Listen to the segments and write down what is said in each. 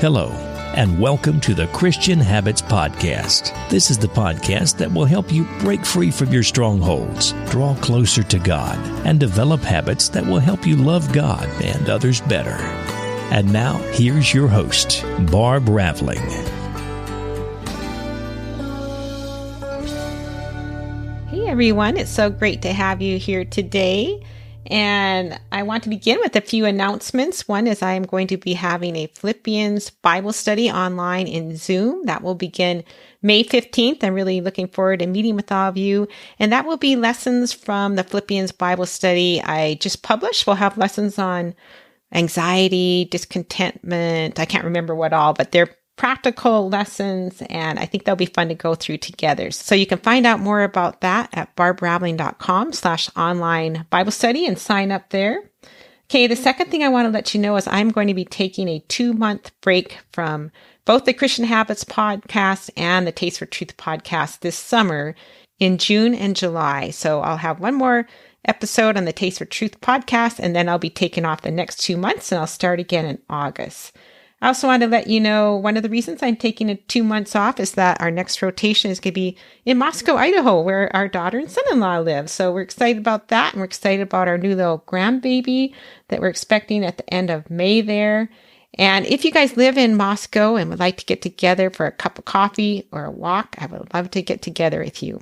Hello, and welcome to the Christian Habits Podcast. This is the podcast that will help you break free from your strongholds, draw closer to God, and develop habits that will help you love God and others better. And now, here's your host, Barb Raveling. Hey everyone, it's so great to have you here today. And I want to begin with a few announcements. One is I am going to be having a Philippians Bible study online in Zoom. That will begin May 15th. I'm really looking forward to meeting with all of you. And that will be lessons from the Philippians Bible study I just published. We'll have lessons on anxiety, discontentment. I can't remember what all, but they're practical lessons, and I think they'll be fun to go through together. So you can find out more about that at barbraveling.com/online Bible study and sign up there. Okay, the second thing I want to let you know is I'm going to be taking a 2-month break from both the Christian Habits podcast and the Taste for Truth podcast this summer in June and July. So I'll have one more episode on the Taste for Truth podcast, and then I'll be taking off the next 2 months, and I'll start again in August. I also want to let you know one of the reasons I'm taking 2 months off is that our next rotation is going to be in Moscow, Idaho, where our daughter and son-in-law live. So we're excited about that, and we're excited about our new little grandbaby that we're expecting at the end of May there. And if you guys live in Moscow and would like to get together for a cup of coffee or a walk, I would love to get together with you.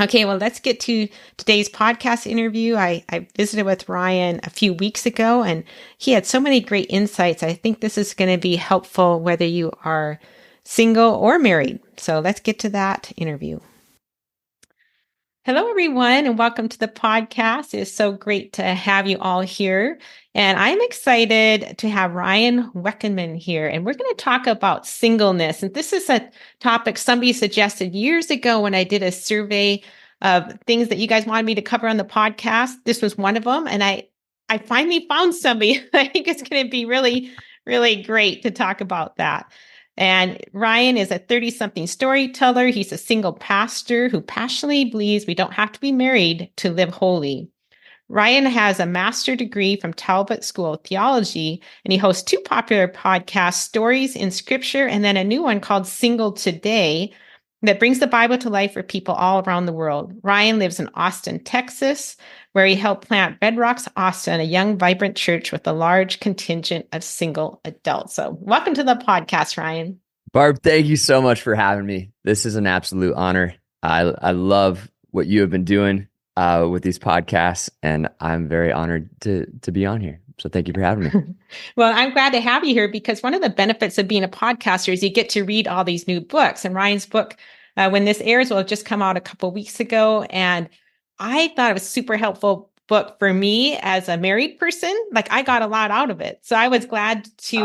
Okay, well, let's get to today's podcast interview. I visited with Ryan a few weeks ago, and he had so many great insights. I think this is going to be helpful whether you are single or married. So let's get to that interview. Hello, everyone, and welcome to the podcast. It is so great to have you all here. And I'm excited to have Ryan Wekenman here. And we're going to talk about singleness. And this is a topic somebody suggested years ago when I did a survey of things that you guys wanted me to cover on the podcast. This was one of them. And I finally found somebody. I think it's going to be really, really great to talk about that. And Ryan is a 30-something storyteller. He's a single pastor who passionately believes we don't have to be married to live holy. Ryan has a master's degree from Talbot School of Theology, and he hosts 2 popular podcasts, Stories in Scripture, and then a new one called Single Today, that brings the Bible to life for people all around the world. Ryan lives in Austin, Texas, where he helped plant Bedrocks Austin, a young, vibrant church with a large contingent of single adults. So welcome to the podcast, Ryan. Barb, thank you so much for having me. This is an absolute honor. I love what you have been doing with these podcasts, and I'm very honored to be on here. So thank you for having me. Well, I'm glad to have you here because one of the benefits of being a podcaster is you get to read all these new books. And Ryan's book, when this airs, will have just come out a couple of weeks ago. And I thought it was a super helpful book for me as a married person. Like, I got a lot out of it. So I was glad to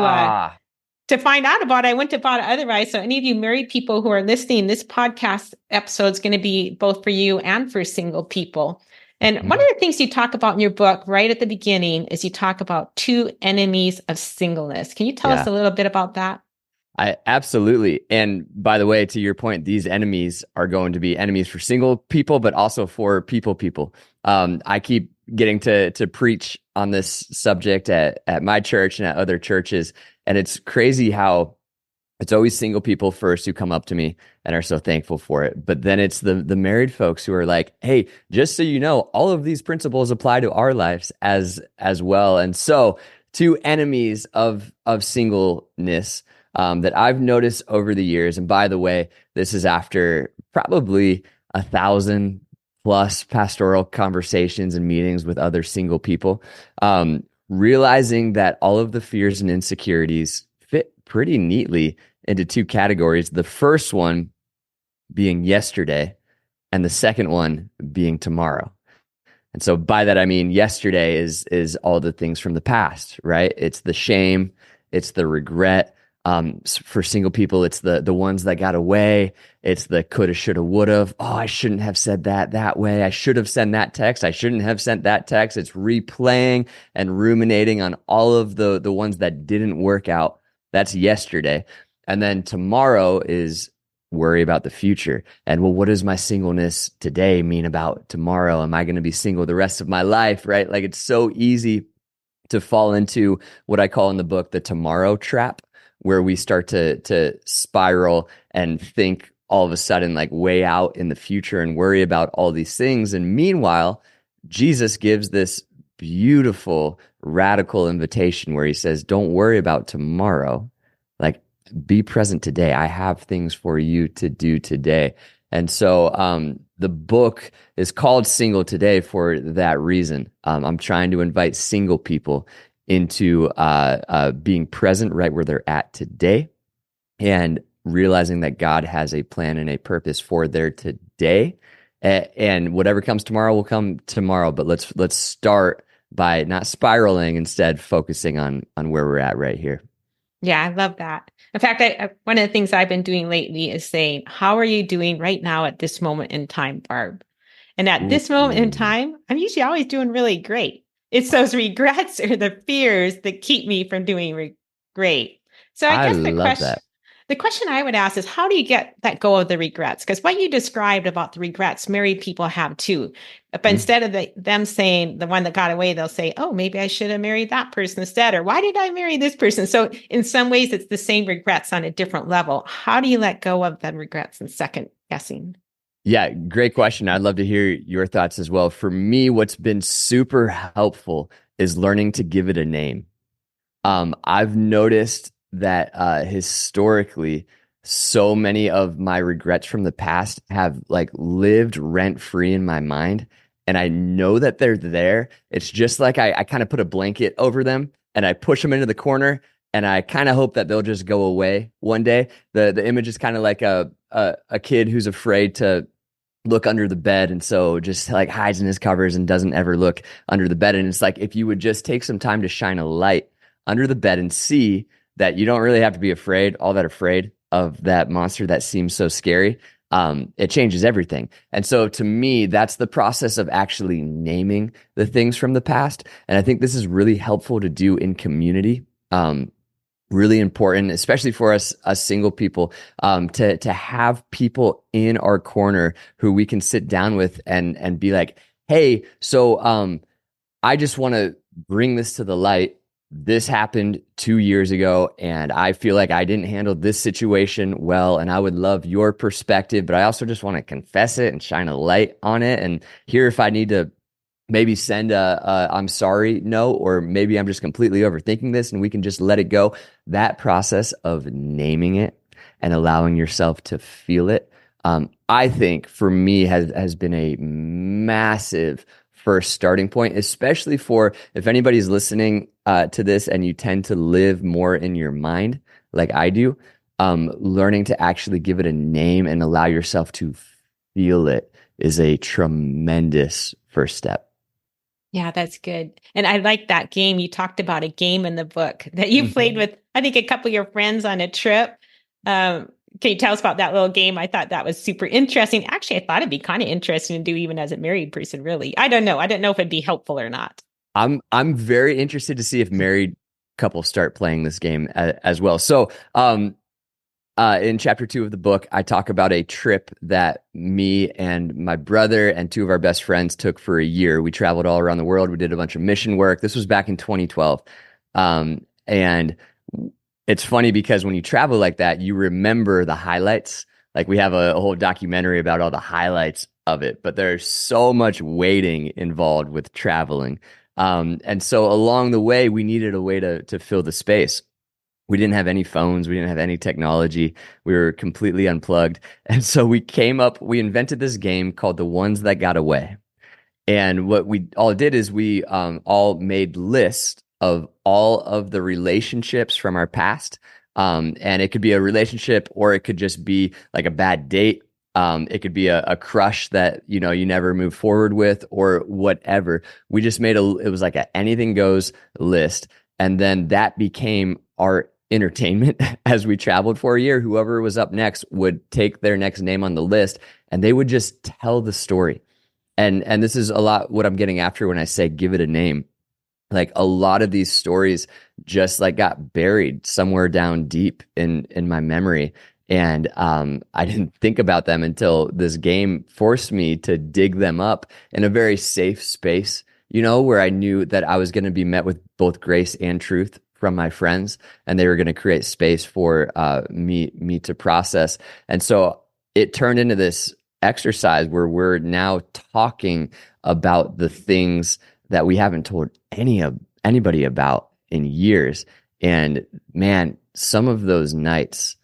find out about it. I wouldn't have bought it otherwise. So any of you married people who are listening, this podcast episode is going to be both for you and for single people. And one of the things you talk about in your book right at the beginning is you talk about 2 enemies of singleness. Can you tell us a little bit about that? Absolutely. And by the way, to your point, these enemies are going to be enemies for single people, but also for people. I keep getting to preach on this subject at my church and at other churches. And it's crazy how it's always single people first who come up to me and are so thankful for it. But then it's the married folks who are like, hey, just so you know, all of these principles apply to our lives as well. And so 2 enemies of singleness that I've noticed over the years. And by the way, this is after probably 1,000 plus pastoral conversations and meetings with other single people, realizing that all of the fears and insecurities fit pretty neatly into 2 categories. The first one being yesterday, and the second one being tomorrow. And so by that, I mean, yesterday is all the things from the past, right? It's the shame, it's the regret. For single people, it's the ones that got away. It's the coulda, shoulda, woulda. Oh, I shouldn't have said that way. I should have sent that text. I shouldn't have sent that text. It's replaying and ruminating on all of the ones that didn't work out. That's yesterday. And then tomorrow is worry about the future. And well, what does my singleness today mean about tomorrow? Am I going to be single the rest of my life, right? Like, it's so easy to fall into what I call in the book the tomorrow trap, where we start to spiral and think all of a sudden like way out in the future and worry about all these things. And meanwhile, Jesus gives this beautiful, radical invitation where he says, don't worry about tomorrow. Like, be present today. I have things for you to do today. And so the book is called Single Today for that reason. I'm trying to invite single people into being present right where they're at today and realizing that God has a plan and a purpose for their today. And whatever comes tomorrow will come tomorrow. But let's start by not spiraling, instead focusing on where we're at right here. Yeah, I love that. In fact, one of the things I've been doing lately is saying, how are you doing right now at this moment in time, Barb? And at this moment in time, I'm usually always doing really great. It's those regrets or the fears that keep me from doing great. So I guess the question I would ask is, how do you let go of the regrets? Because what you described about the regrets, married people have too. But instead of them saying the one that got away, they'll say, oh, maybe I should have married that person instead. Or why did I marry this person? So in some ways, it's the same regrets on a different level. How do you let go of the regrets and second guessing? Yeah, great question. I'd love to hear your thoughts as well. For me, what's been super helpful is learning to give it a name. I've noticed that historically, so many of my regrets from the past have like lived rent free in my mind. And I know that they're there. It's just like I kind of put a blanket over them and I push them into the corner and I kind of hope that they'll just go away one day. The image is kind of like a kid who's afraid to look under the bed, and so just like hides in his covers and doesn't ever look under the bed. And it's like, if you would just take some time to shine a light under the bed and see that you don't really have to be all that afraid of that monster that seems so scary, it changes everything. And so to me, that's the process of actually naming the things from the past. And I think this is really helpful to do in community. Really important, especially for us single people, to have people in our corner who we can sit down with and be like, hey, so I just want to bring this to the light. This happened 2 years ago, and I feel like I didn't handle this situation well, and I would love your perspective, but I also just want to confess it and shine a light on it and hear if I need to maybe send a I'm sorry note, or maybe I'm just completely overthinking this and we can just let it go. That process of naming it and allowing yourself to feel it, I think for me has been a massive first starting point, especially for if anybody's listening to this and you tend to live more in your mind like I do, learning to actually give it a name and allow yourself to feel it is a tremendous first step. Yeah, that's good. And I like that game. You talked about a game in the book that you played with, I think, a couple of your friends on a trip. Can you tell us about that little game? I thought that was super interesting. Actually, I thought it'd be kind of interesting to do even as a married person, really. I don't know. I don't know if it'd be helpful or not. I'm very interested to see if married couples start playing this game as well. So in chapter 2 of the book, I talk about a trip that me and my brother and 2 of our best friends took for a year. We traveled all around the world. We did a bunch of mission work. This was back in 2012. And it's funny because when you travel like that, you remember the highlights. Like we have a whole documentary about all the highlights of it, but there's so much waiting involved with traveling. And so along the way, we needed a way to fill the space. We didn't have any phones. We didn't have any technology. We were completely unplugged. And so we invented this game called The Ones That Got Away. And what we all did is we all made lists of all of the relationships from our past. And it could be a relationship, or it could just be like a bad date. It could be a crush that, you never move forward with, or whatever. We just it was like a anything goes list. And then that became our entertainment as we traveled for a year. Whoever was up next would take their next name on the list and they would just tell the story. And this is a lot what I'm getting after when I say give it a name. Like a lot of these stories just like got buried somewhere down deep in my memory. And I didn't think about them until this game forced me to dig them up in a very safe space, where I knew that I was going to be met with both grace and truth from my friends, and they were going to create space for me to process. And so it turned into this exercise where we're now talking about the things that we haven't told anybody about in years. And man, some of those nights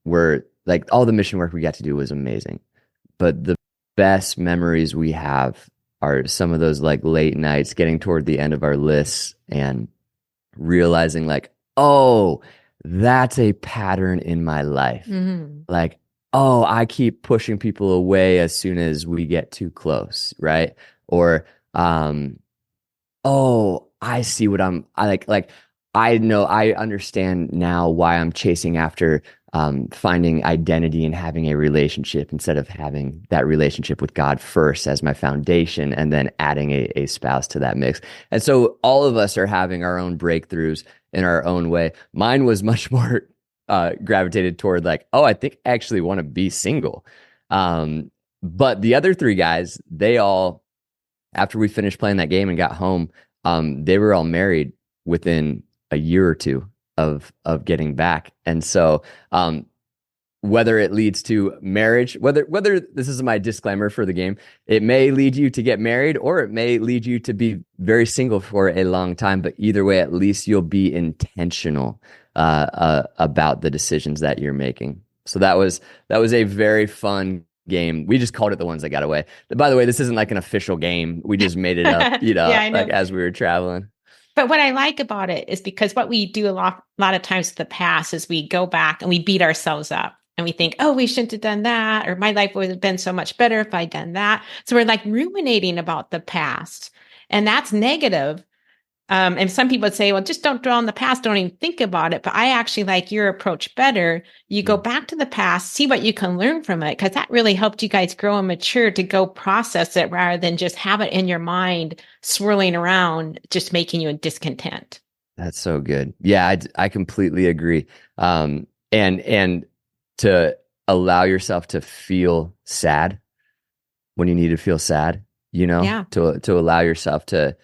were like, all the mission work we got to do was amazing. But the best memories we have are some of those like late nights getting toward the end of our lists and realizing like, oh, that's a pattern in my life. Like, oh, I keep pushing people away as soon as we get too close, right? Or, oh, I see what I know, I understand now why I'm chasing after finding identity and having a relationship instead of having that relationship with God first as my foundation and then adding a spouse to that mix. And so all of us are having our own breakthroughs in our own way. Mine was much more gravitated toward like, oh, I think I actually want to be single. But the other three guys, they all, after we finished playing that game and got home, they were all married within a year or two of getting back. And so whether it leads to marriage, whether this is my disclaimer for the game, it may lead you to get married or it may lead you to be very single for a long time. But either way, at least you'll be intentional about the decisions that you're making. So that was a very fun game. We just called it The Ones That Got Away. By the way, this isn't like an official game. We just made it up, Yeah, like as we were traveling. But what I like about it is because what we do a lot of times in the past is we go back and we beat ourselves up and we think, oh, we shouldn't have done that, or my life would have been so much better if I'd done that. So we're like ruminating about the past, and that's negative. And some people would say, well, just don't dwell on the past. Don't even think about it. But I actually like your approach better. You go back to the past, see what you can learn from it, because that really helped you guys grow and mature to go process it rather than just have it in your mind swirling around, just making you discontent. That's so good. Yeah, I completely agree. And to allow yourself to feel sad when you need to feel sad, to allow yourself to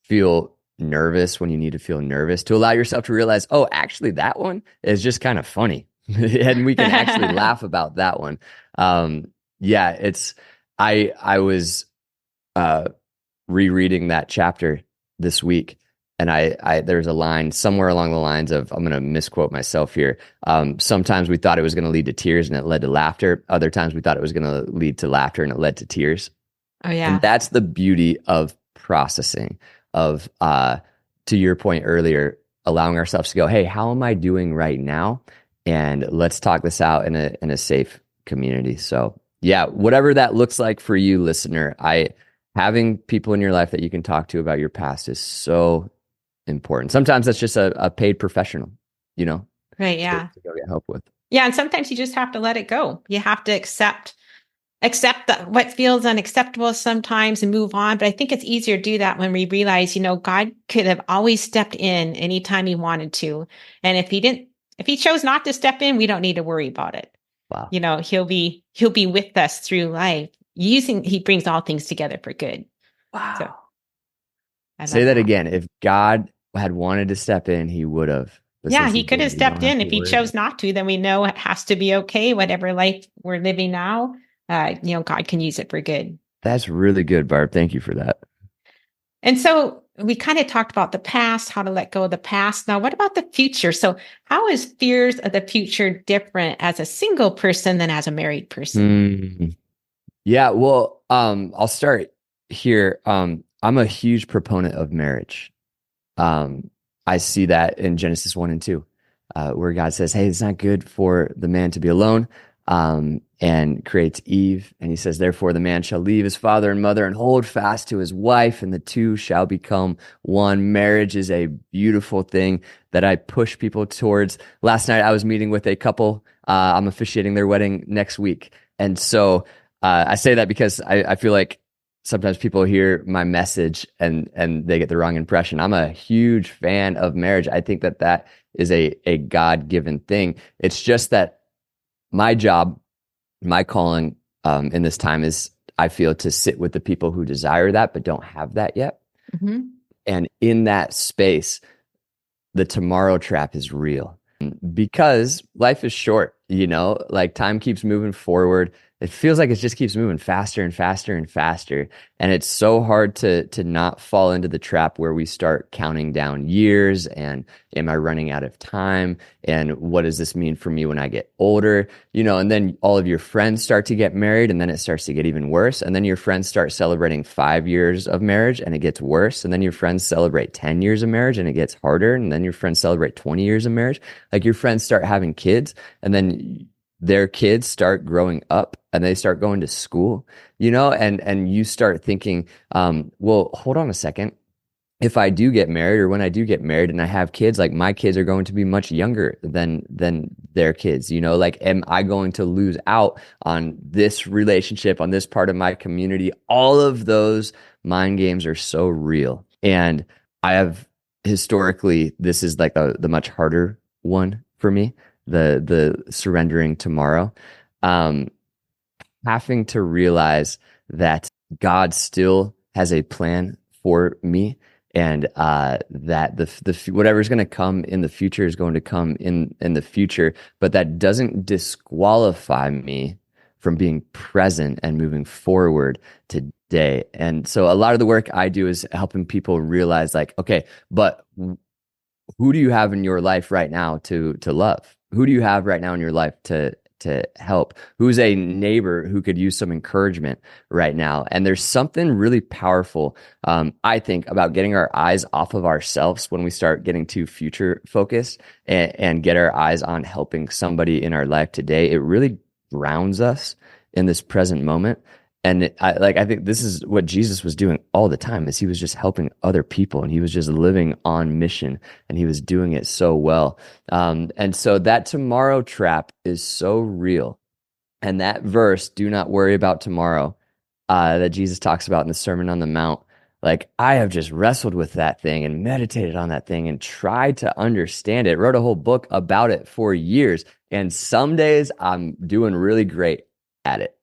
feel nervous when you need to feel nervous, to allow yourself to realize, oh, actually that one is just kind of funny. And we can actually laugh about that one. Yeah, I was rereading that chapter this week, and there's a line somewhere along the lines of, I'm going to misquote myself here. Sometimes we thought it was going to lead to tears and it led to laughter. Other times we thought it was going to lead to laughter and it led to tears. Oh yeah. And that's the beauty of processing, of to your point earlier, allowing ourselves to go, hey, how am I doing right now? And let's talk this out in a safe community. So yeah, whatever that looks like for you, listener, having people in your life that you can talk to about your past is so important. Sometimes that's just a paid professional, Right. Yeah. to go get help with. Yeah. And sometimes you just have to let it go. You have to accept what feels unacceptable sometimes and move on. But I think it's easier to do that when we realize, God could have always stepped in anytime he wanted to. And if he chose not to step in, we don't need to worry about it. Wow. He'll be with us through life. He brings all things together for good. Wow. So, say that again. If God had wanted to step in, he would have. Yeah, he could have stepped in. If he chose not to, then we know it has to be okay. Whatever life we're living now, God can use it for good. That's really good, Barb. Thank you for that. And so we kind of talked about the past, how to let go of the past. Now, what about the future? So how is fears of the future different as a single person than as a married person? Yeah, well, I'll start here. I'm a huge proponent of marriage. I see that in Genesis 1 and 2, where God says, hey, it's not good for the man to be alone, and creates Eve. And he says, therefore, the man shall leave his father and mother and hold fast to his wife, and the two shall become one. Marriage is a beautiful thing that I push people towards. Last night, I was meeting with a couple. I'm officiating their wedding next week. And so I say that because I feel like sometimes people hear my message and they get the wrong impression. I'm a huge fan of marriage. I think that is a God-given thing. It's just that my job, my calling in this time is, I feel, to sit with the people who desire that but don't have that yet. And in that space, the tomorrow trap is real because life is short, like time keeps moving forward. It feels like it just keeps moving faster and faster and faster. And it's so hard to not fall into the trap where we start counting down years and am I running out of time? And what does this mean for me when I get older? And then all of your friends start to get married and then it starts to get even worse. And then your friends start celebrating 5 years of marriage and it gets worse. And then your friends celebrate 10 years of marriage and it gets harder. And then your friends celebrate 20 years of marriage. Like your friends start having kids and then their kids start growing up and they start going to school, and you start thinking, well, hold on a second. If I do get married or when I do get married and I have kids, like my kids are going to be much younger than their kids, like, am I going to lose out on this relationship, on this part of my community? All of those mind games are so real. And I have historically, this is like the much harder one for me. The surrendering tomorrow, having to realize that God still has a plan for me, and that the whatever's going to come in the future is going to come in the future, but that doesn't disqualify me from being present and moving forward today. And so a lot of the work I do is helping people realize, like, okay, but who do you have in your life right now to love? Who do you have right now in your life to help? Who's a neighbor who could use some encouragement right now? And there's something really powerful, I think, about getting our eyes off of ourselves when we start getting too future focused and get our eyes on helping somebody in our life today. It really grounds us in this present moment. And I think this is what Jesus was doing all the time, is he was just helping other people and he was just living on mission and he was doing it so well. And so that tomorrow trap is so real. And that verse, do not worry about tomorrow, that Jesus talks about in the Sermon on the Mount, like, I have just wrestled with that thing and meditated on that thing and tried to understand it, wrote a whole book about it for years. And some days I'm doing really great at it.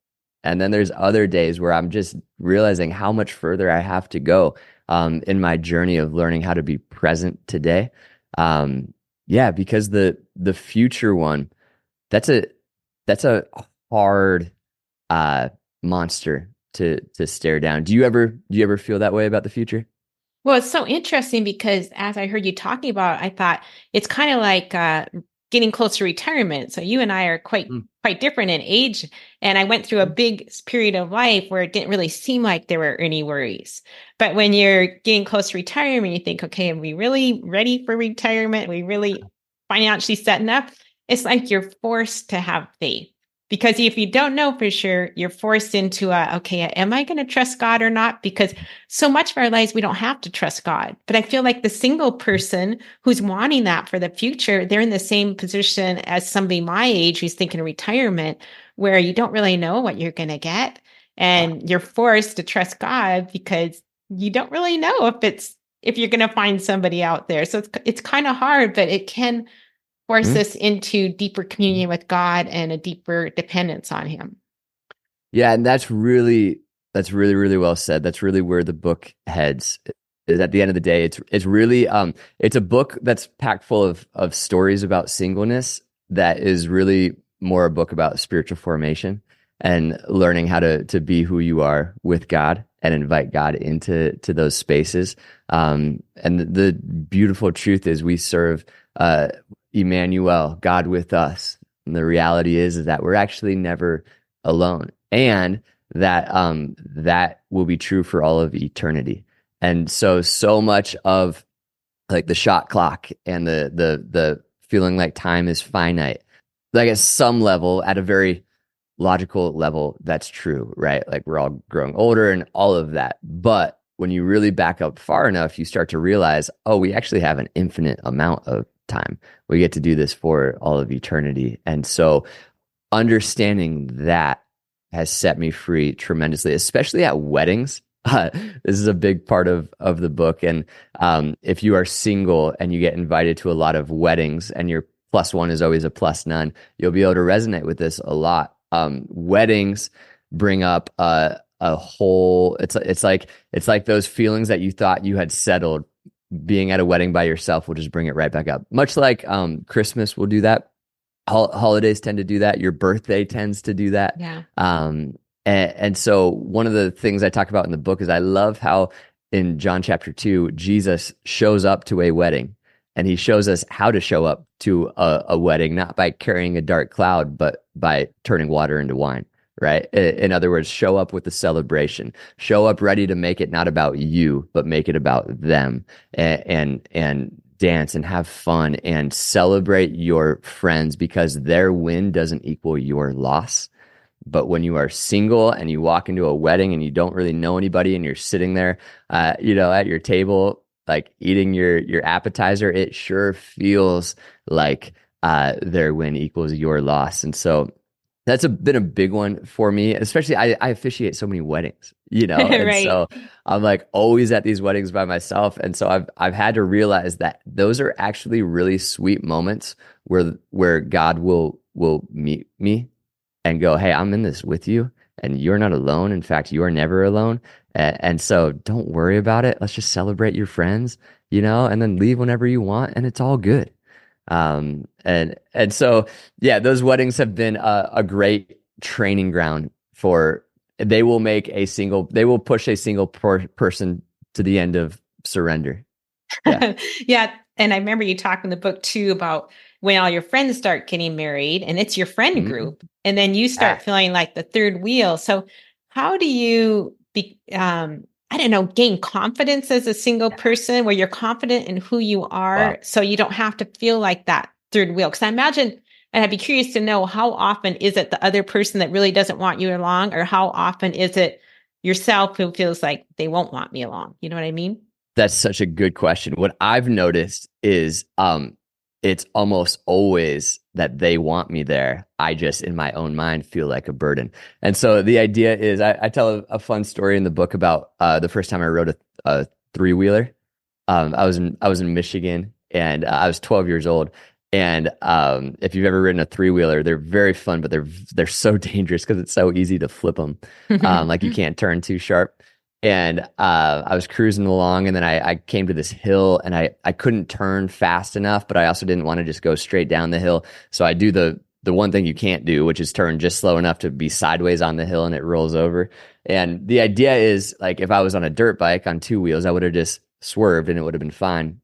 And then there's other days where I'm just realizing how much further I have to go in my journey of learning how to be present today. Because the future one, that's a hard monster to stare down. Do you ever feel that way about the future? Well, it's so interesting because as I heard you talking about, I thought it's kind of like getting close to retirement. So you and I are quite different in age. And I went through a big period of life where it didn't really seem like there were any worries. But when you're getting close to retirement, you think, okay, are we really ready for retirement? Are we really financially setting up? It's like you're forced to have faith. Because if you don't know for sure, you're forced into okay, am I going to trust God or not? Because so much of our lives, we don't have to trust God. But I feel like the single person who's wanting that for the future, they're in the same position as somebody my age who's thinking of retirement, where you don't really know what you're going to get. And you're forced to trust God because you don't really know if you're going to find somebody out there. So it's kind of hard, but it can force us into deeper communion with God and a deeper dependence on him. Yeah, and that's really, really well said. That's really where the book heads. Is at the end of the day, it's really it's a book that's packed full of stories about singleness that is really more a book about spiritual formation and learning how to be who you are with God and invite God into those spaces. And the beautiful truth is we serve Emmanuel, God with us. And the reality is that we're actually never alone, and that that will be true for all of eternity. And so much of like the shot clock and the feeling like time is finite, like at some level, at a very logical level, that's true, right? Like we're all growing older and all of that. But when you really back up far enough, you start to realize, oh, we actually have an infinite amount of time. We get to do this for all of eternity. And so understanding that has set me free tremendously, especially at weddings. This is a big part of the book. And if you are single and you get invited to a lot of weddings and your plus one is always a plus none, you'll be able to resonate with this a lot. Weddings bring up a whole, it's like those feelings that you thought you had settled being at a wedding by yourself will just bring it right back up. Much like Christmas will do that. Holidays tend to do that. Your birthday tends to do that. Yeah. And so one of the things I talk about in the book is I love how in John chapter 2, Jesus shows up to a wedding, and he shows us how to show up to a wedding, not by carrying a dark cloud, but by turning water into wine, right? In other words, show up with a celebration, show up ready to make it not about you, but make it about them, and dance and have fun and celebrate your friends, because their win doesn't equal your loss. But when you are single and you walk into a wedding and you don't really know anybody and you're sitting there, at your table, like eating your appetizer, it sure feels like their win equals your loss. And so that's been a big one for me, especially I officiate so many weddings, and Right. so I'm like always at these weddings by myself. And so I've had to realize that those are actually really sweet moments where God will meet me and go, hey, I'm in this with you, and you're not alone. In fact, you are never alone. And so don't worry about it. Let's just celebrate your friends, and then leave whenever you want, and it's all good. And so, yeah, those weddings have been a great training ground they will push a single person to the end of surrender. Yeah. Yeah. And I remember you talk in the book too about when all your friends start getting married and it's your friend group, and then you start feeling like the third wheel. So how do you gain confidence as a single person where you're confident in who you are? Wow. So you don't have to feel like that third wheel. Because I imagine, and I'd be curious to know, how often is it the other person that really doesn't want you along, or how often is it yourself who feels like they won't want me along? You know what I mean? That's such a good question. What I've noticed is it's almost always that they want me there. I just, in my own mind, feel like a burden. And so the idea is, I tell a fun story in the book about the first time I rode a three-wheeler. I was in Michigan, and I was 12 years old. And if you've ever ridden a three-wheeler, they're very fun, but they're so dangerous because it's so easy to flip them. Like you can't turn too sharp. And I was cruising along, and then I came to this hill, and I couldn't turn fast enough, but I also didn't want to just go straight down the hill. So I do the one thing you can't do, which is turn just slow enough to be sideways on the hill and it rolls over. And the idea is, like, if I was on a dirt bike on two wheels, I would have just swerved and it would have been fine.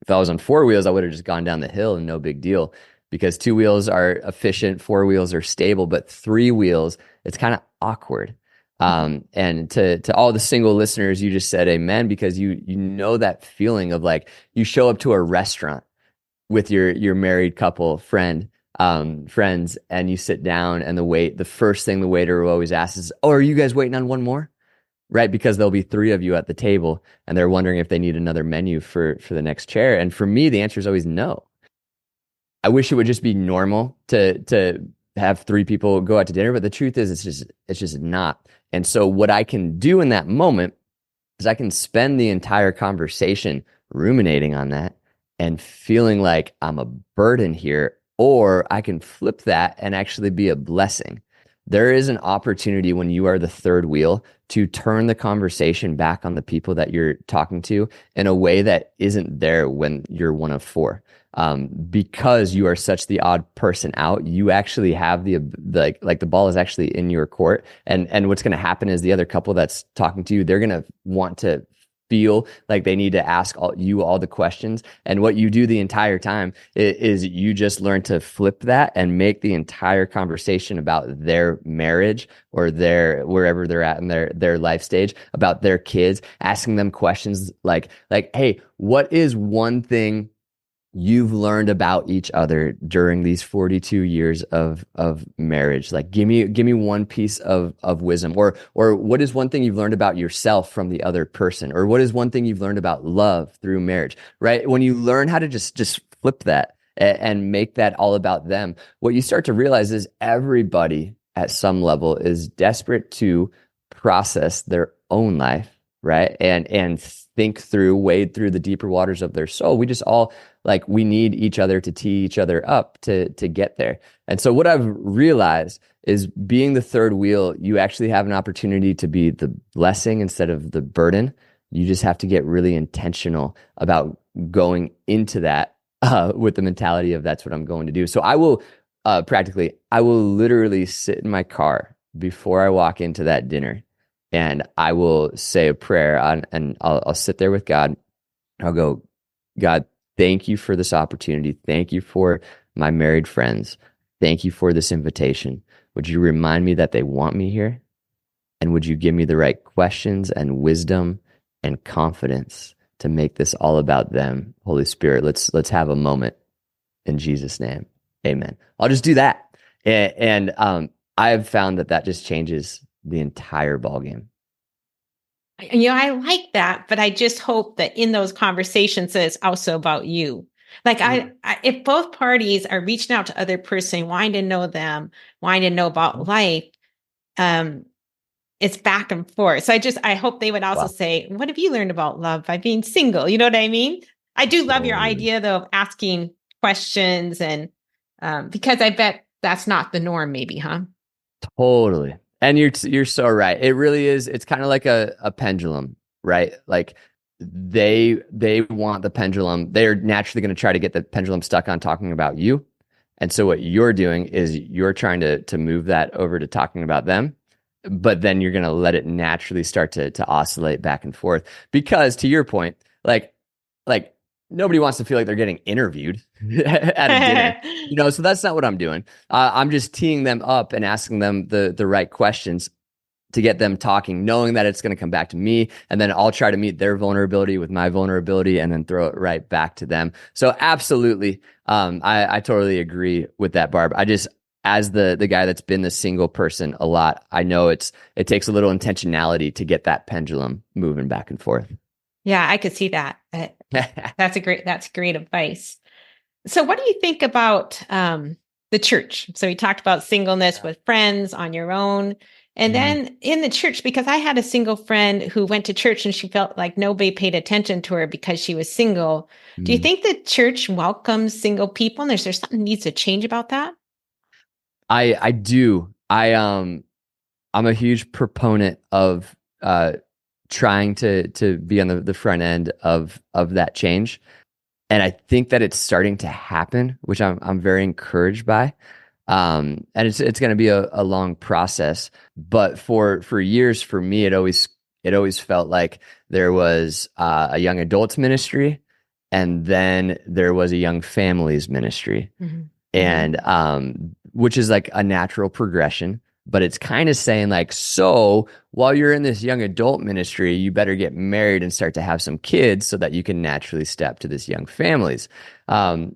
If I was on four wheels, I would have just gone down the hill and no big deal, because two wheels are efficient, four wheels are stable, but three wheels, it's kind of awkward. And to all the single listeners, you just said amen, because you know that feeling of, like, you show up to a restaurant with your married couple friends, and you sit down, and the first thing the waiter will always ask is, "Oh, are you guys waiting on one more?" Right? Because there'll be three of you at the table, and they're wondering if they need another menu for the next chair. And for me, the answer is always no. I wish it would just be normal to have three people go out to dinner, but the truth is, it's just not. And so what I can do in that moment is I can spend the entire conversation ruminating on that and feeling like I'm a burden here, or I can flip that and actually be a blessing. There is an opportunity when you are the third wheel to turn the conversation back on the people that you're talking to in a way that isn't there when you're one of four. Because you are such the odd person out, you actually have the ball is actually in your court. And what's going to happen is the other couple that's talking to you, they're going to want to feel like they need to ask all the questions. And what you do the entire time is you just learn to flip that and make the entire conversation about their marriage or wherever they're at in their life stage, about their kids, asking them questions like, hey, what is one thing you've learned about each other during these 42 years of marriage? Like, give me one piece of wisdom, or what is one thing you've learned about yourself from the other person, or what is one thing you've learned about love through marriage, right? When you learn how to just flip that and make that all about them, what you start to realize is everybody at some level is desperate to process their own life, right? And wade through the deeper waters of their soul. We just all, like, we need each other to tee each other up to get there. And so what I've realized is, being the third wheel, you actually have an opportunity to be the blessing instead of the burden. You just have to get really intentional about going into that with the mentality of that's what I'm going to do. So I will I will literally sit in my car before I walk into that dinner, and I will say a prayer and I'll sit there with God. I'll go, God, thank you for this opportunity. Thank you for my married friends. Thank you for this invitation. Would you remind me that they want me here? And would you give me the right questions and wisdom and confidence to make this all about them? Holy Spirit, let's have a moment in Jesus' name. Amen. I'll just do that. And I have found that just changes the entire ballgame. I like that, but I just hope that in those conversations, that it's also about you. Like if both parties are reaching out to other person, wanting to know them, wanting to know about life, it's back and forth. So I hope they would also say, what have you learned about love by being single? You know what I mean? I do love your idea though of asking questions, and because I bet that's not the norm, maybe, huh? Totally. And you're so right. It really is. It's kind of like a pendulum, right? Like they want the pendulum. They're naturally going to try to get the pendulum stuck on talking about you. And so what you're doing is you're trying to move that over to talking about them. But then you're going to let it naturally start to oscillate back and forth. Because to your point, like nobody wants to feel like they're getting interviewed at a dinner, so that's not what I'm doing. I'm just teeing them up and asking them the right questions to get them talking, knowing that it's going to come back to me, and then I'll try to meet their vulnerability with my vulnerability and then throw it right back to them. So absolutely. I totally agree with that, Barb. I just, as the guy that's been the single person a lot, I know it takes a little intentionality to get that pendulum moving back and forth. Yeah, I could see that. That's great advice. So what do you think about the church? So we talked about singleness with friends, on your own, and then in the church, because I had a single friend who went to church and she felt like nobody paid attention to her because she was single. Do you think the church welcomes single people? And is there something that needs to change about that? I do. I'm a huge proponent of trying to be on the front end of that change. And I think that it's starting to happen, which I'm very encouraged by. And it's going to be a long process, but for years, for me, it always felt like there was a young adults ministry, and then there was a young families ministry, and which is like a natural progression. But it's kind of saying like, so while you're in this young adult ministry, you better get married and start to have some kids so that you can naturally step to this young families,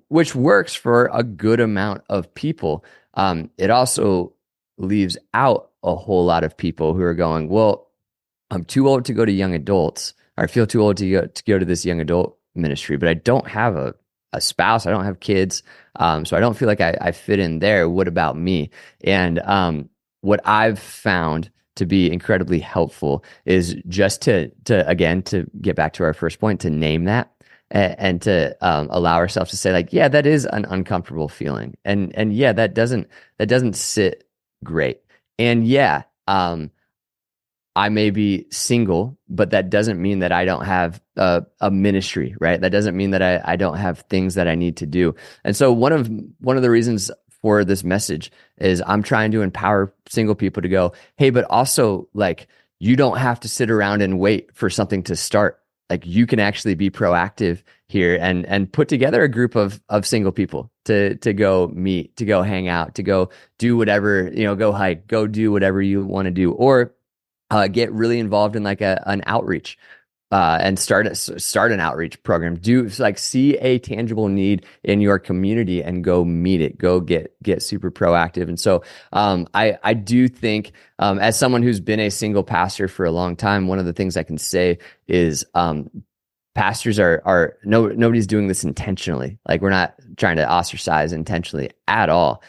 which works for a good amount of people. It also leaves out a whole lot of people who are going, well, I'm too old to go to young adults, or I feel too old to go to this young adult ministry, but I don't have a spouse. I don't have kids. So I don't feel like I fit in there. What about me? And what I've found to be incredibly helpful is just to get back to our first point, to name that and to allow ourselves to say like, yeah, that is an uncomfortable feeling. And yeah, that doesn't sit great. And yeah, I may be single, but that doesn't mean that I don't have a ministry, right? That doesn't mean that I don't have things that I need to do. And so one of the reasons for this message is I'm trying to empower single people to go, hey, but also like, you don't have to sit around and wait for something to start. Like you can actually be proactive here and put together a group of single people to go meet, to go hang out, to go do whatever, go hike, go do whatever you want to do, or get really involved in like an outreach and start an outreach program. Do like see a tangible need in your community and go meet it. Go get super proactive. And so I do think as someone who's been a single pastor for a long time, one of the things I can say is pastors are nobody's doing this intentionally. Like we're not trying to ostracize intentionally at all.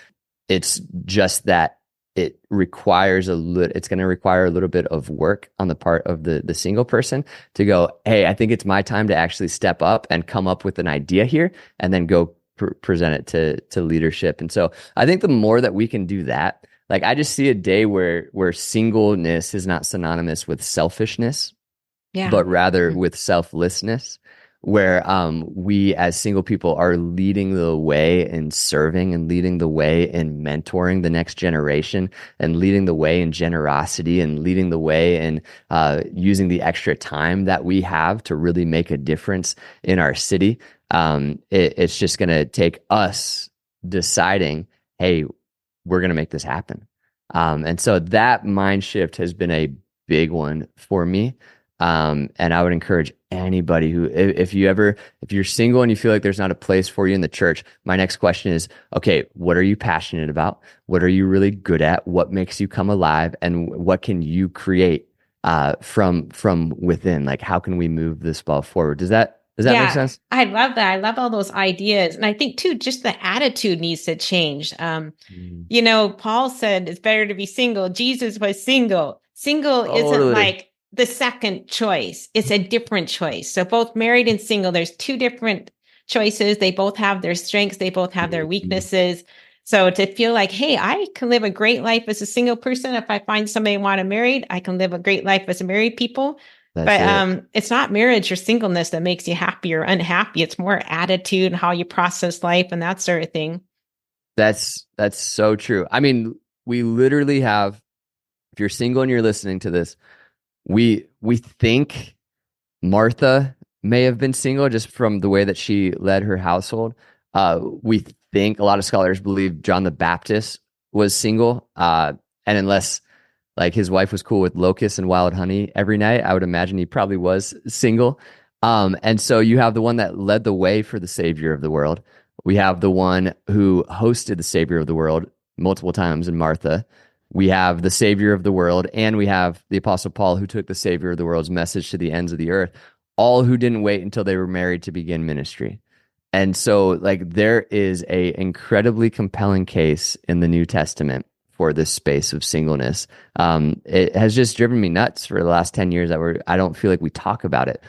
It's just that it's going to require a little bit of work on the part of the single person to go, hey, I think it's my time to actually step up and come up with an idea here and then go present it to leadership. And so I think the more that we can do that, like I just see a day where singleness is not synonymous with selfishness, Yeah. but rather with selflessness, where we as single people are leading the way in serving and leading the way in mentoring the next generation and leading the way in generosity and leading the way in using the extra time that we have to really make a difference in our city. It's just going to take us deciding, hey, we're going to make this happen. And so that mind shift has been a big one for me. And I would encourage anybody who, if you're single and you feel like there's not a place for you in the church, my next question is, okay, what are you passionate about? What are you really good at? What makes you come alive? And what can you create from within? Like, how can we move this ball forward? Does that make sense? I love that. I love all those ideas. And I think too, just the attitude needs to change. Paul said it's better to be single. Jesus was single. Single isn't like the second choice. It's a different choice. So both married and single, there's two different choices. They both have their strengths. They both have their weaknesses. So to feel like, hey, I can live a great life as a single person. If I find somebody I want to marry, I can live a great life as a married people. It's not marriage or singleness that makes you happy or unhappy. It's more attitude and how you process life and that sort of thing. That's so true. I mean, we literally have, if you're single and you're listening to this, we think Martha may have been single just from the way that she led her household. We think, a lot of scholars believe John the Baptist was single. And unless like his wife was cool with locusts and wild honey every night, I would imagine he probably was single. And so you have the one that led the way for the Savior of the world. We have the one who hosted the Savior of the world multiple times in Martha. We have the Savior of the world, and we have the Apostle Paul, who took the Savior of the world's message to the ends of the earth, all who didn't wait until they were married to begin ministry. And so like there is a incredibly compelling case in the New Testament for this space of singleness. It has just driven me nuts for the last 10 years that I don't feel like we talk about it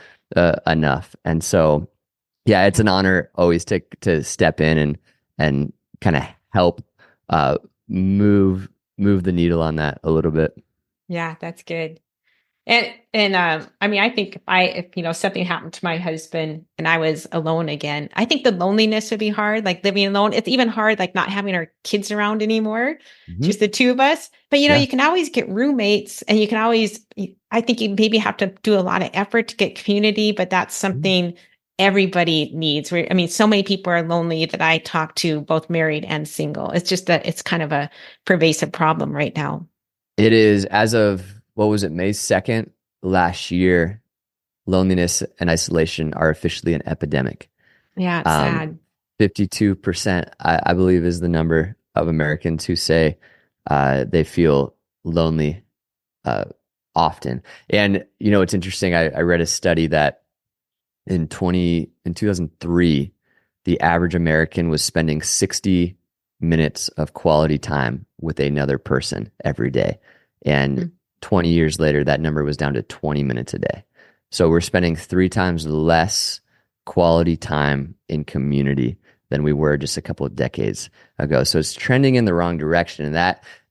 enough. And so, yeah, it's an honor always to step in and kind of help move the needle on that a little bit. Yeah, that's good. And I mean, I think if something happened to my husband and I was alone again, I think the loneliness would be hard, like living alone. It's even hard, like not having our kids around anymore, just the two of us. But, you can always get roommates, and you can always, I think you maybe have to do a lot of effort to get community, but that's something everybody needs. So many people are lonely that I talk to, both married and single. It's just that it's kind of a pervasive problem right now. It is. As of, what was it, May 2nd last year, loneliness and isolation are officially an epidemic. Yeah, it's sad. 52%, I believe, is the number of Americans who say they feel lonely often. And, it's interesting. I read a study that in 2003, the average American was spending 60 minutes of quality time with another person every day. And 20 years later, that number was down to 20 minutes a day. So we're spending 3 times less quality time in community than we were just a couple of decades ago. So it's trending in the wrong direction. And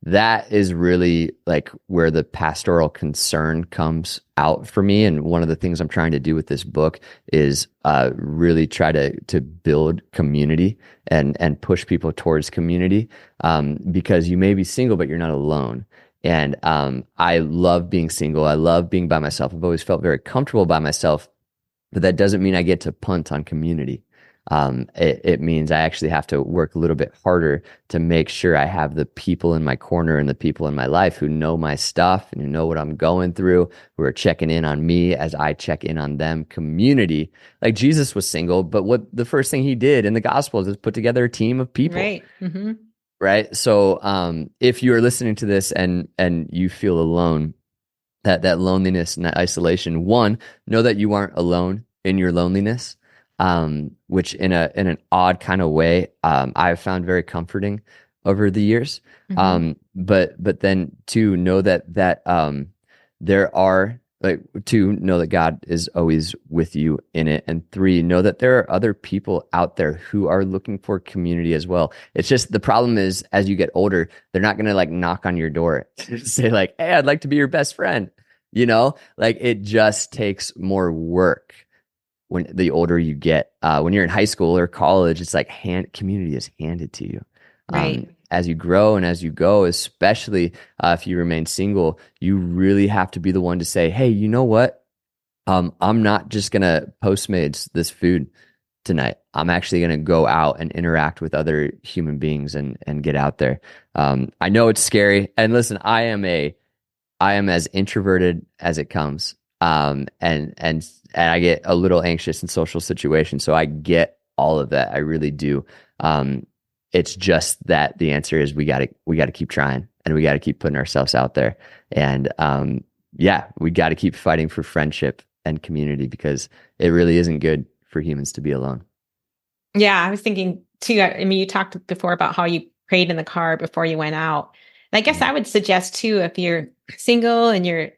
that is really like where the pastoral concern comes out for me. And one of the things I'm trying to do with this book is really try to build community and push people towards community, because you may be single, but you're not alone. And I love being single. I love being by myself. I've always felt very comfortable by myself, but that doesn't mean I get to punt on community. It means I actually have to work a little bit harder to make sure I have the people in my corner and the people in my life who know my stuff and who know what I'm going through, who are checking in on me as I check in on them. Community. Like Jesus was single, but what the first thing he did in the Gospels is put together a team of people. Right. Mm-hmm. Right. So if you're listening to this and you feel alone, that loneliness and that isolation, one, know that you aren't alone in your loneliness, which in an odd kind of way, I've found very comforting over the years. But then two, know that there are, like, two, know that God is always with you in it. And three, know that there are other people out there who are looking for community as well. It's just, the problem is, as you get older, they're not going to like knock on your door to say like, hey, I'd like to be your best friend. Like it just takes more work when the older you get. When you're in high school or college, it's like community is handed to you. Right. As you grow and as you go, especially if you remain single, you really have to be the one to say, hey, you know what? I'm not just gonna Postmates this food tonight. I'm actually gonna go out and interact with other human beings and get out there. I know it's scary. And listen, I am as introverted as it comes. And I get a little anxious in social situations. So I get all of that. I really do. It's just that the answer is we gotta keep trying, and we gotta keep putting ourselves out there. And yeah, we gotta keep fighting for friendship and community, because it really isn't good for humans to be alone. Yeah, I was thinking too. I mean, you talked before about how you prayed in the car before you went out. And I guess I would suggest too, if you're single and you're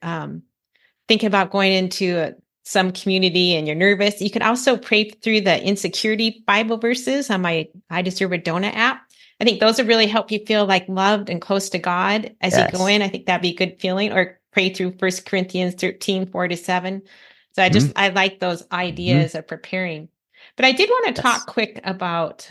thinking about going into some community and you're nervous, you can also pray through the insecurity Bible verses on my I Deserve a Donut app. I think those would really help you feel like loved and close to God as you go in. I think that'd be a good feeling. Or pray through 1 Corinthians 13, 4-7. So I like those ideas of preparing. But I did want to talk quick about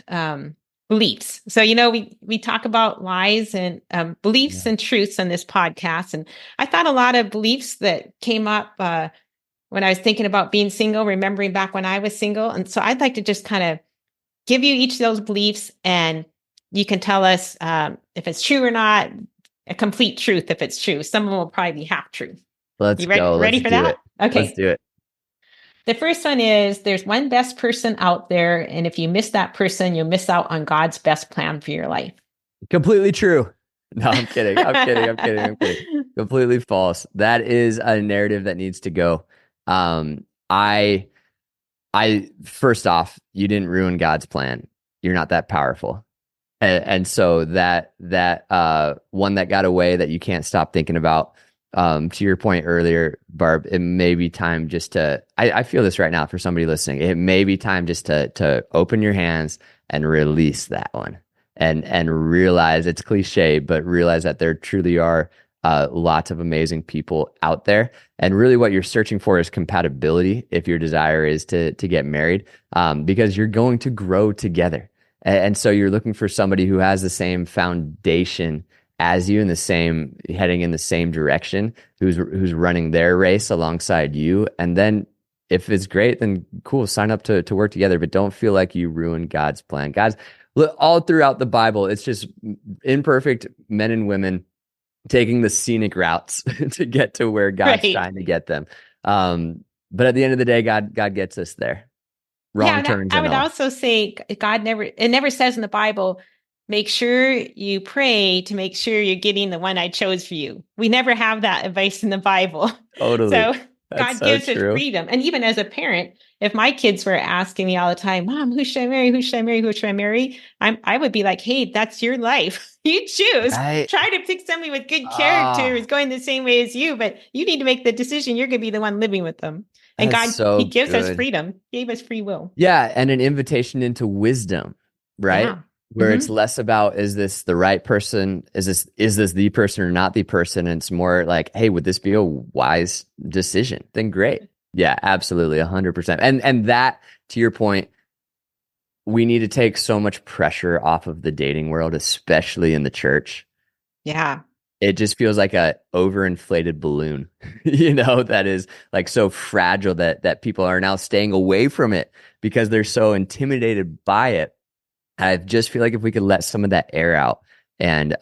beliefs. So, we talk about lies and beliefs and truths on this podcast. And I thought a lot of beliefs that came up when I was thinking about being single, remembering back when I was single. And so I'd like to just kind of give you each of those beliefs, and you can tell us if it's true or not, a complete truth if it's true. Some of them will probably be half true. Let's go. Ready for that? Okay. Let's do it. The first one is there's one best person out there, and if you miss that person, you'll miss out on God's best plan for your life. Completely true. No, I'm kidding. I'm kidding. Completely false. That is a narrative that needs to go. I first off, you didn't ruin God's plan. You're not that powerful. And so that one that got away that you can't stop thinking about, to your point earlier, Barb, it may be time just to, I feel this right now for somebody listening. It may be time just to open your hands and release that one, and realize, it's cliche, but realize that there truly are lots of amazing people out there. And really what you're searching for is compatibility if your desire is to get married, because you're going to grow together. And so you're looking for somebody who has the same foundation as you, heading in the same direction, who's running their race alongside you. And then if it's great, then cool, sign up to work together, but don't feel like you ruin God's plan. God's, all throughout the Bible, it's just imperfect men and women taking the scenic routes to get to where God's trying to get them. But at the end of the day, God gets us there. Wrong turns. I would also say it never says in the Bible, make sure you pray to make sure you're getting the one I chose for you. We never have that advice in the Bible. Totally. So God gives us freedom. And even as a parent, if my kids were asking me all the time, Mom, who should I marry? Who should I marry? Who should I marry? I would be like, hey, that's your life. You choose. Try to pick somebody with good character who's going the same way as you, but you need to make the decision. You're going to be the one living with them. And God, He gives us freedom. He gave us free will. Yeah. And an invitation into wisdom, right? Yeah. Where it's less about, is this the right person? Is this the person or not the person? And it's more like, hey, would this be a wise decision? Then great. Yeah, absolutely. 100%. And that, to your point, we need to take so much pressure off of the dating world, especially in the church. Yeah. It just feels like a overinflated balloon, that is like so fragile that people are now staying away from it because they're so intimidated by it. I just feel like if we could let some of that air out and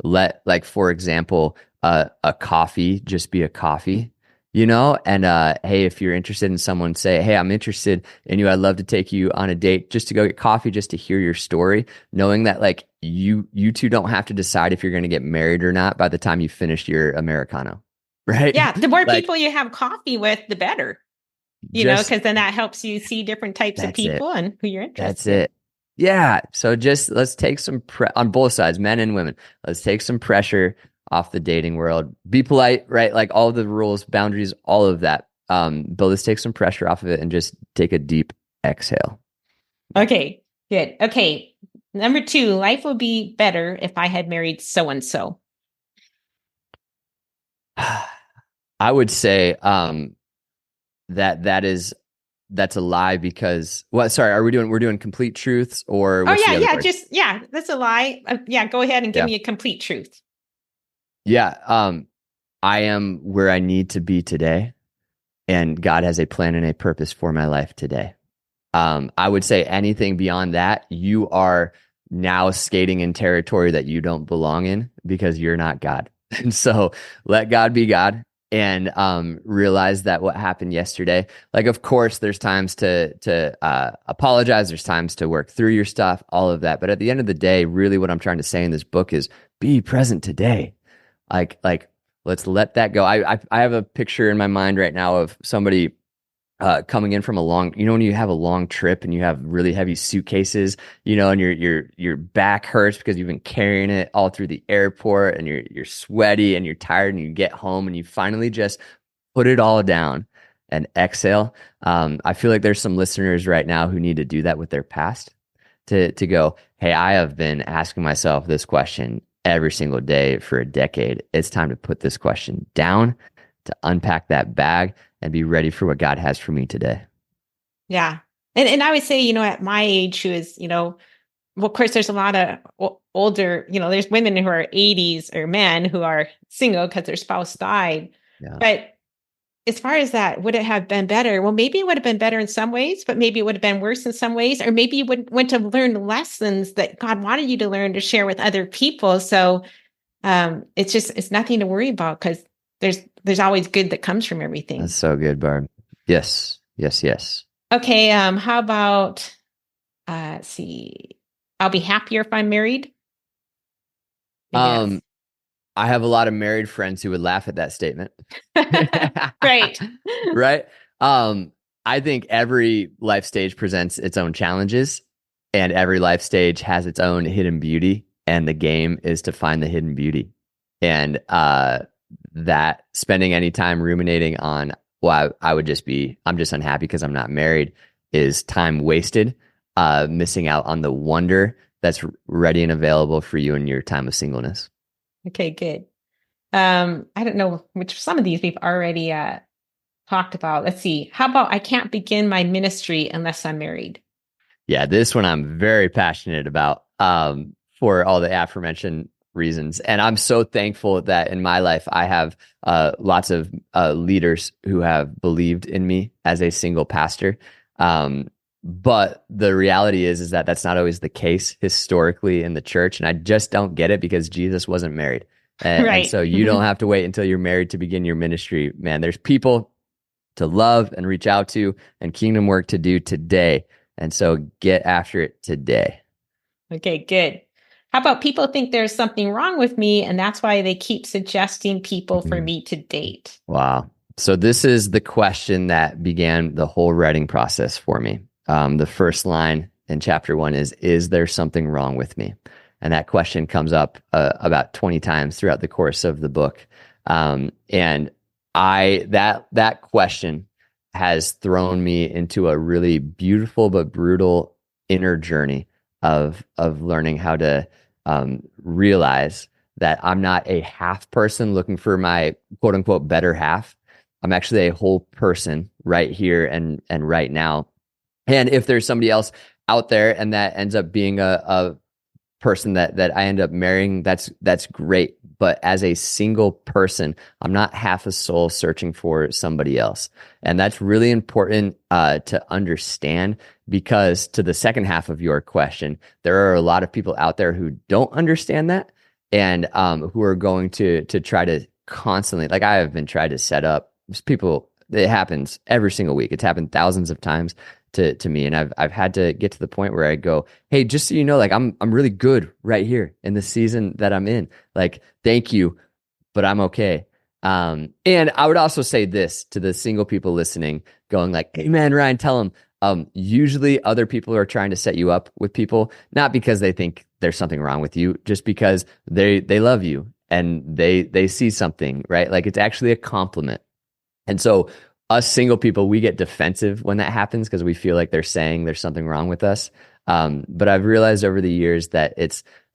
let, like, for example, a coffee just be a coffee, and hey, if you're interested in someone, say, hey, I'm interested in you. I'd love to take you on a date just to go get coffee, just to hear your story, knowing that like you two don't have to decide if you're going to get married or not by the time you finish your Americano, right? Yeah, the more people you have coffee with, the better, because then that helps you see different types of people and who you're interested in. That's it. Yeah. So just let's take some on both sides, men and women. Let's take some pressure off the dating world. Be polite, right? Like all the rules, boundaries, all of that. But let's take some pressure off of it and just take a deep exhale. Okay, good. Okay. Number 2, life would be better if I had married so-and-so. I would say that's a lie because sorry, we're doing complete truths or Oh what's the other part? that's a lie. Yeah, go ahead and give Yeah. me a complete truth. Yeah. I am where I need to be today, and God has a plan and a purpose for my life today. I would say anything beyond that, you are now skating in territory that you don't belong in because you're not God. And so let God be God and realize that what happened yesterday, like, of course, there's times to apologize. There's times to work through your stuff, all of that. But at the end of the day, really what I'm trying to say in this book is be present today. Like let's let that go. I have a picture in my mind right now of somebody coming in from a long, when you have a long trip and you have really heavy suitcases, and your back hurts because you've been carrying it all through the airport, and you're sweaty and you're tired, and you get home and you finally just put it all down and exhale. I feel like there's some listeners right now who need to do that with their past, to go, hey, I have been asking myself this question every single day for a decade. It's time to put this question down, to unpack that bag and be ready for what God has for me today. Yeah. And I would say, at my age, who is, well, of course, there's a lot of older, there's women who are 80s or men who are single because their spouse died. Yeah. But as far as that, would it have been better? Well, maybe it would have been better in some ways, but maybe it would have been worse in some ways. Or maybe you wouldn't have learned lessons that God wanted you to learn to share with other people. So it's nothing to worry about because there's always good that comes from everything. That's so good, Barb. Yes. Okay. How about, let's see, I'll be happier if I'm married. I have a lot of married friends who would laugh at that statement. Right. Right. I think every life stage presents its own challenges, and every life stage has its own hidden beauty. And the game is to find the hidden beauty. And that spending any time ruminating on, well, I'm just unhappy because I'm not married, is time wasted, missing out on the wonder that's ready and available for you in your time of singleness. Okay, good. I don't know which some of these we've already talked about. Let's see. How about I can't begin my ministry unless I'm married? Yeah, this one I'm very passionate about for all the aforementioned reasons. And I'm so thankful that in my life, I have lots of leaders who have believed in me as a single pastor. But the reality is that that's not always the case historically in the church. And I just don't get it because Jesus wasn't married. And, Right. And so you don't have to wait until you're married to begin your ministry, man. There's people to love and reach out to and kingdom work to do today. And so get after it today. Okay, good. How about people think there's something wrong with me, and that's why they keep suggesting people for me to date? Wow. So this is the question that began the whole writing process for me. The first line in chapter 1 is there something wrong with me? And that question comes up about 20 times throughout the course of the book. And that question has thrown me into a really beautiful but brutal inner journey of learning how to realize that I'm not a half person looking for my quote unquote better half. I'm actually a whole person right here and right now. And if there's somebody else out there and that ends up being a person that I end up marrying, that's great. But as a single person, I'm not half a soul searching for somebody else. And that's really important to understand, because to the second half of your question, there are a lot of people out there who don't understand that and who are going to try to constantly, like I have been trying to set up people. It happens every single week. It's happened thousands of times to me. And I've had to get to the point where I go, hey, just so you know, like I'm really good right here in the season that I'm in. Like, thank you, but I'm okay. And I would also say this to the single people listening, going like, hey man, Ryan, tell them, usually other people are trying to set you up with people, not because they think there's something wrong with you, just because they love you and they see something, right? Like it's actually a compliment. And so us single people, we get defensive when that happens because we feel like they're saying there's something wrong with us. But I've realized over the years that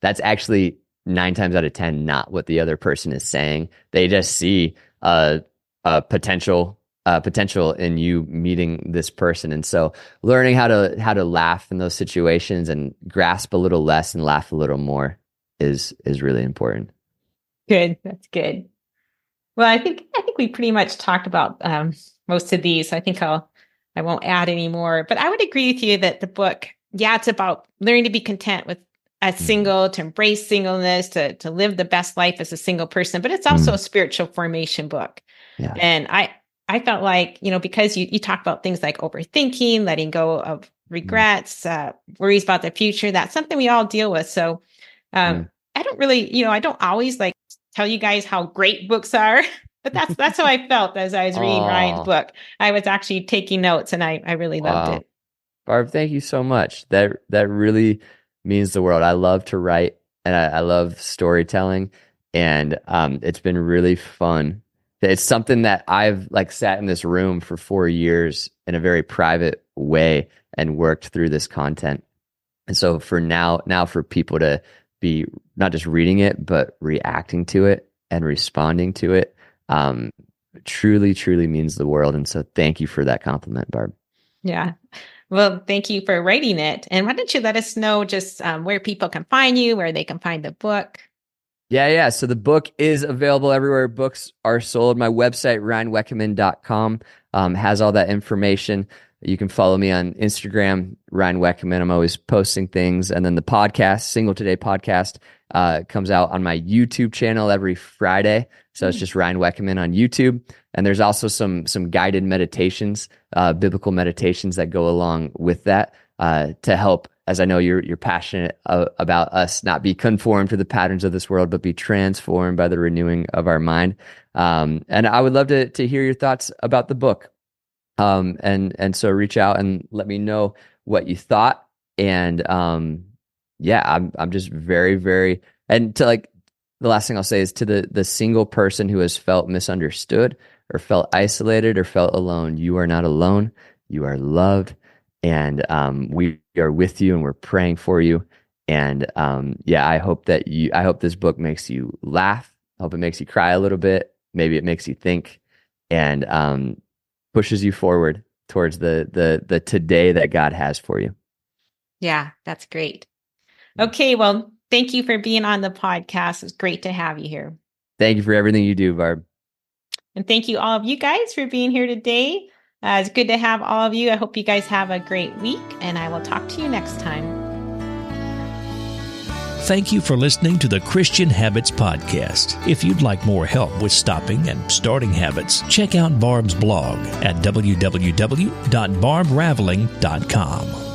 that's actually 9 times out of 10 not what the other person is saying. They just see a potential in you meeting this person. And so learning how to laugh in those situations and grasp a little less and laugh a little more is really important. Good. That's good. Well, I think we pretty much talked about most of these. So I think I won't add any more, but I would agree with you that the book, it's about learning to be content with as single, to embrace singleness, to live the best life as a single person, but it's also a spiritual formation book. Yeah. And I felt like, because you talk about things like overthinking, letting go of regrets, worries about the future, that's something we all deal with. So I don't really, I don't always like tell you guys how great books are, but that's how I felt as I was reading Ryan's book. I was actually taking notes and I really loved it. Barb, thank you so much. That really means the world. I love to write and I love storytelling, and it's been really fun. It's something that I've sat in this room for 4 years in a very private way and worked through this content. And so for now for people to be not just reading it, but reacting to it and responding to it, truly, truly means the world. And so thank you for that compliment, Barb. Yeah. Well, thank you for writing it. And why don't you let us know just where people can find you, where they can find the book? Yeah. So the book is available everywhere books are sold. My website, RyanWekenman.com, has all that information. You can follow me on Instagram, Ryan Wekenman. I'm always posting things. And then the podcast, Single Today podcast, comes out on my YouTube channel every Friday. So it's just Ryan Wekenman on YouTube. And there's also some guided meditations, biblical meditations that go along with that to help, as I know you're passionate about us not be conformed to the patterns of this world, but be transformed by the renewing of our mind. And I would love to hear your thoughts about the book. And so reach out and let me know what you thought. And I'm just very, very, and to the last thing I'll say is to the single person who has felt misunderstood or felt isolated or felt alone, you are not alone. You are loved. And we are with you and we're praying for you. And I hope this book makes you laugh. I hope it makes you cry a little bit. Maybe it makes you think and pushes you forward towards the today that God has for you. Yeah, that's great. Okay, well, thank you for being on the podcast. It's great to have you here. Thank you for everything you do, Barb. And thank you all of you guys for being here today. It's good to have all of you. I hope you guys have a great week, and I will talk to you next time. Thank you for listening to the Christian Habits Podcast. If you'd like more help with stopping and starting habits, check out Barb's blog at www.barbraveling.com.